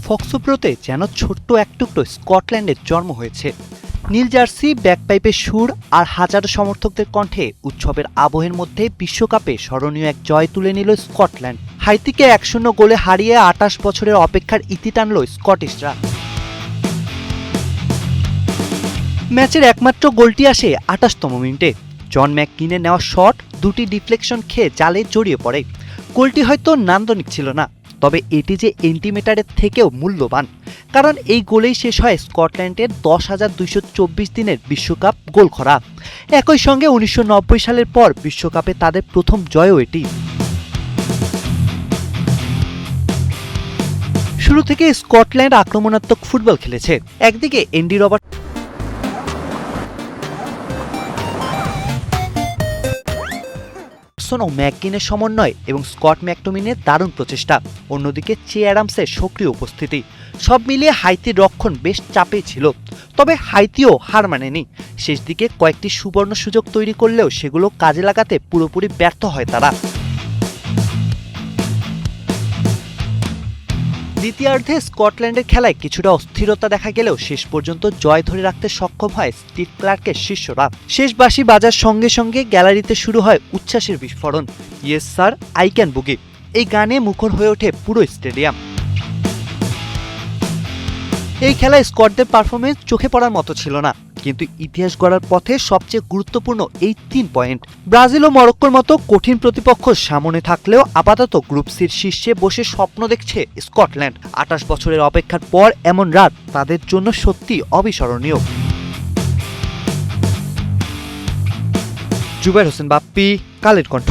ফক্সব্রোতে যেন ছোট্ট এক টুকরো স্কটল্যান্ডের জন্ম হয়েছে। নীল জার্সি, ব্যাকপাইপের সুর আর হাজারো সমর্থকদের কণ্ঠে উৎসবের আবহের মধ্যে বিশ্বকাপে স্মরণীয় এক জয় তুলে নিল স্কটল্যান্ড। হাইতিকে 1-0 গোলে হারিয়ে 28 বছরের অপেক্ষার ইতি টানল স্কটিশরা। ম্যাচের একমাত্র গোলটি আসে 28তম মিনিটে। জন ম্যাককিনের নেওয়া শট দুটি ডিফ্লেকশন খেয়ে জালে জড়িয়ে পড়ে। গোলটি হয়তো নান্দনিক ছিল না, তবে এটি যে এন্টিমিটারের থেকেও মূল্যবান, কারণ এই গোলেই শেষ হয় স্কটল্যান্ডের 10,224 দিনের বিশ্বকাপ গোলখরা। একই সঙ্গে 1990 সালের পর বিশ্বকাপে তাদের প্রথম জয়ও এটি। শুরু থেকে স্কটল্যান্ড আক্রমণাত্মক ফুটবল খেলেছে। একদিকে অ্যান্ডি রবার্টসন ও ম্যাককিনের সমন্বয় এবং স্কট ম্যাকটোমিনের দারুণ প্রচেষ্টা, অন্যদিকে চে অ্যাডামসের সক্রিয় উপস্থিতি, সব মিলিয়ে হাইতির রক্ষণ বেশ চাপেই ছিল। তবে হাইতিও হার মানেনি। শেষ দিকে কয়েকটি সুবর্ণ সুযোগ তৈরি করলেও সেগুলো কাজে লাগাতে পুরোপুরি ব্যর্থ হয় তারা। দ্বিতীয়ার্ধে স্কটল্যান্ডের খেলায় কিছুটা অস্থিরতা দেখা গেলেও শেষ পর্যন্ত জয় ধরে রাখতে সক্ষম হয় স্টিভ ক্লার্কের শিষ্যরা। শেষ বাঁশি বাজার সঙ্গে সঙ্গে গ্যালারিতে শুরু হয় উচ্ছ্বাসের বিস্ফোরণ। ইয়েস স্যার, আই ক্যান বুগি, এই গানে মুখর হয়ে ওঠে পুরো স্টেডিয়াম। এই খেলায় স্কটদের পারফরমেন্স চোখে পড়ার মতো ছিল না, কিন্তু ইতিহাস গড়ার পথে সবচেয়ে গুরুত্বপূর্ণ এই 3 পয়েন্ট। ব্রাজিল ও মরক্কোর মতো কঠিন প্রতিপক্ষ সামনে থাকলেও আপাতত গ্রুপ সির শীর্ষে বসে স্বপ্ন দেখছে স্কটল্যান্ড। 28 বছরের অপেক্ষার পর এমন রাত তাদের জন্য সত্যি অবিস্মরণীয়। জুবায়ের হোসেন বাপ্পি, কালের কণ্ঠ।